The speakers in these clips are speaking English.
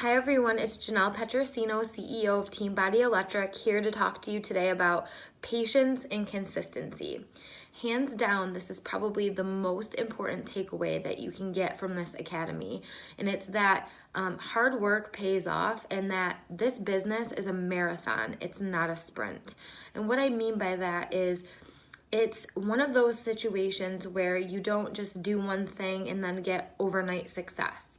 Hi everyone, it's Janelle Petrosino, CEO of Team Body Electric, here to talk to you today about patience and consistency. Hands down, this is probably the most important takeaway that you can get from this academy, and it's that hard work pays off and that this business is a marathon, it's not a sprint. And what I mean by that is it's one of those situations where you don't just do one thing and then get overnight success.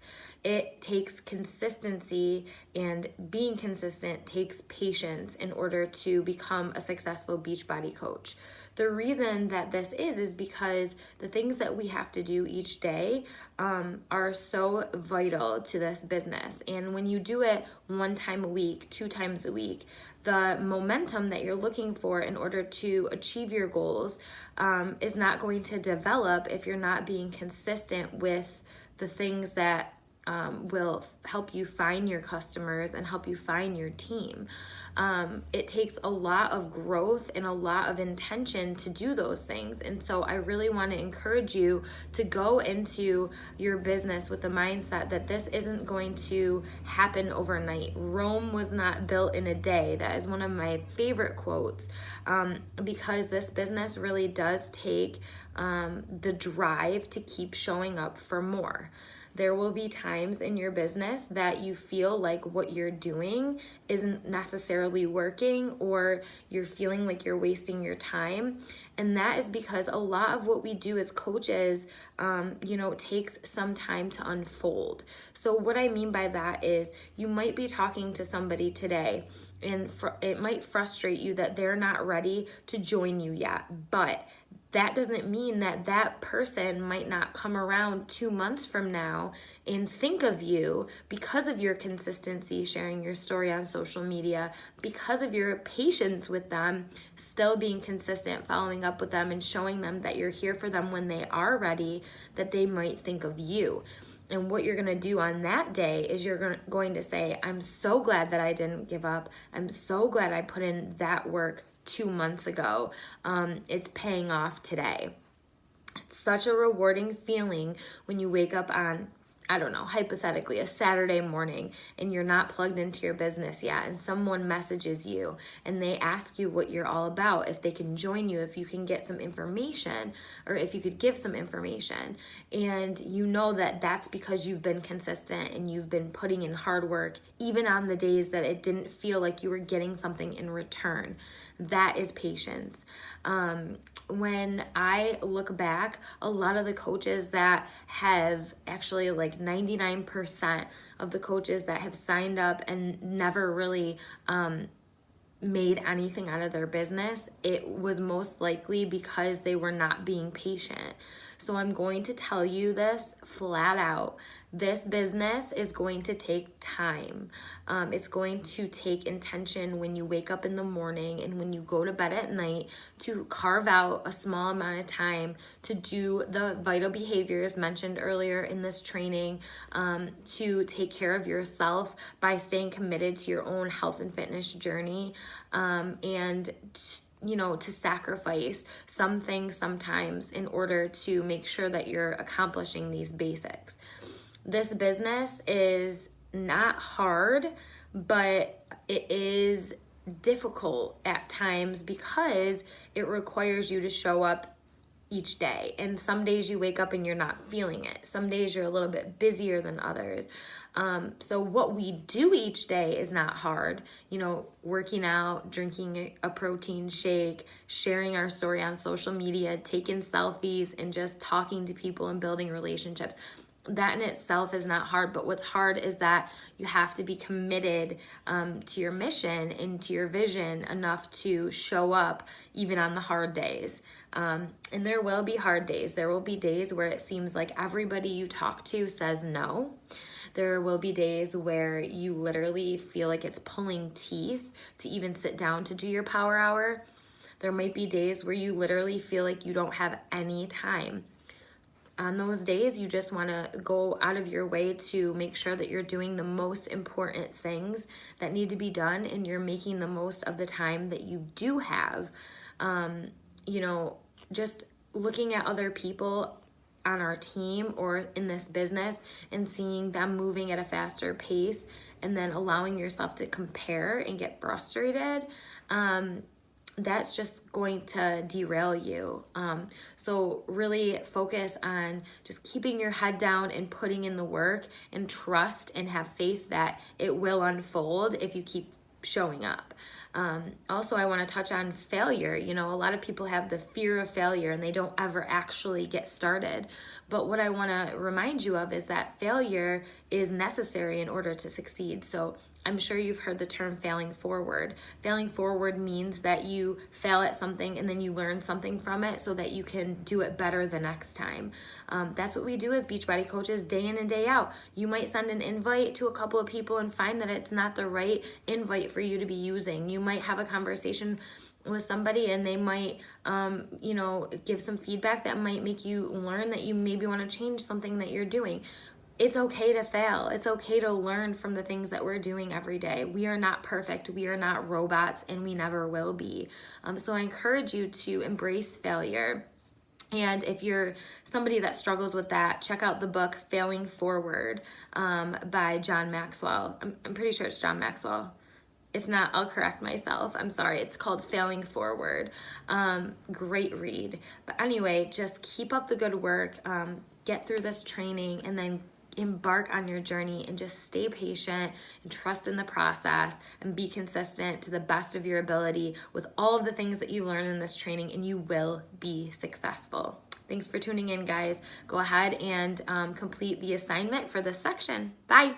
It takes consistency, and being consistent takes patience in order to become a successful Beachbody coach. The reason that this is because the things that we have to do each day are so vital to this business. And when you do it one time a week, 2 times a week, the momentum that you're looking for in order to achieve your goals is not going to develop if you're not being consistent with the things that will help you find your customers and help you find your team. It takes a lot of growth and a lot of intention to do those things. And so I really want to encourage you to go into your business with the mindset that this isn't going to happen overnight. Rome was not built in a day. That is one of my favorite quotes, because this business really does take the drive to keep showing up for more. There will be times in your business that you feel like what you're doing isn't necessarily working, or you're feeling like you're wasting your time. And that is because a lot of what we do as coaches, takes some time to unfold. So what I mean by that is you might be talking to somebody today and it might frustrate you that they're not ready to join you yet, but that doesn't mean that that person might not come around 2 months from now and think of you because of your consistency, sharing your story on social media, because of your patience with them, still being consistent, following up with them and showing them that you're here for them when they are ready, that they might think of you. And what you're going to do on that day is you're going to say, I'm so glad that I didn't give up. I'm so glad I put in that work 2 months ago. It's paying off today. It's such a rewarding feeling when you wake up on, hypothetically, a Saturday morning and you're not plugged into your business yet, and someone messages you and they ask you what you're all about, if they can join you, if you can get some information, or if you could give some information. And you know that that's because you've been consistent and you've been putting in hard work, even on the days that it didn't feel like you were getting something in return. That is patience. When I look back, a lot of the coaches that have actually 99% of the coaches that have signed up and never really made anything out of their business, it was most likely because they were not being patient. So I'm going to tell you this flat out. This business is going to take time. It's going to take intention when you wake up in the morning and when you go to bed at night to carve out a small amount of time to do the vital behaviors mentioned earlier in this training, to take care of yourself by staying committed to your own health and fitness journey, and to sacrifice some things sometimes in order to make sure that you're accomplishing these basics. This business is not hard, but it is difficult at times because it requires you to show up each day. And some days you wake up and you're not feeling it. Some days you're a little bit busier than others. So what we do each day is not hard. Working out, drinking a protein shake, sharing our story on social media, taking selfies, and just talking to people and building relationships. That in itself is not hard, but what's hard is that you have to be committed to your mission and to your vision enough to show up even on the hard days. And there will be hard days. There will be days where it seems like everybody you talk to says no. There will be days where you literally feel like it's pulling teeth to even sit down to do your power hour. There might be days where you literally feel like you don't have any time. On those days, you just want to go out of your way to make sure that you're doing the most important things that need to be done, and you're making the most of the time that you do have. Just looking at other people, on our team or in this business and seeing them moving at a faster pace and then allowing yourself to compare and get frustrated, that's just going to derail you. So really focus on just keeping your head down and putting in the work, and trust and have faith that it will unfold if you keep showing up. Also, I want to touch on failure. A lot of people have the fear of failure and they don't ever actually get started. But what I want to remind you of is that failure is necessary in order to succeed. So I'm sure you've heard the term failing forward. Failing forward means that you fail at something and then you learn something from it so that you can do it better the next time. That's what we do as Beachbody coaches day in and day out. You might send an invite to a couple of people and find that it's not the right invite for you to be using. You might have a conversation with somebody and they might give some feedback that might make you learn that you maybe want to change something that you're doing. It's okay to fail. It's okay to learn from the things that we're doing every day. We are not perfect. We are not robots, and we never will be. So I encourage you to embrace failure. And if you're somebody that struggles with that, check out the book Failing Forward by John Maxwell. I'm pretty sure it's John Maxwell. If not, I'll correct myself. I'm sorry. It's called Failing Forward. Great read. But anyway, just keep up the good work. Get through this training and then embark on your journey, and just stay patient and trust in the process and be consistent to the best of your ability with all of the things that you learn in this training, and you will be successful. Thanks for tuning in, guys. Go ahead and complete the assignment for this section. Bye.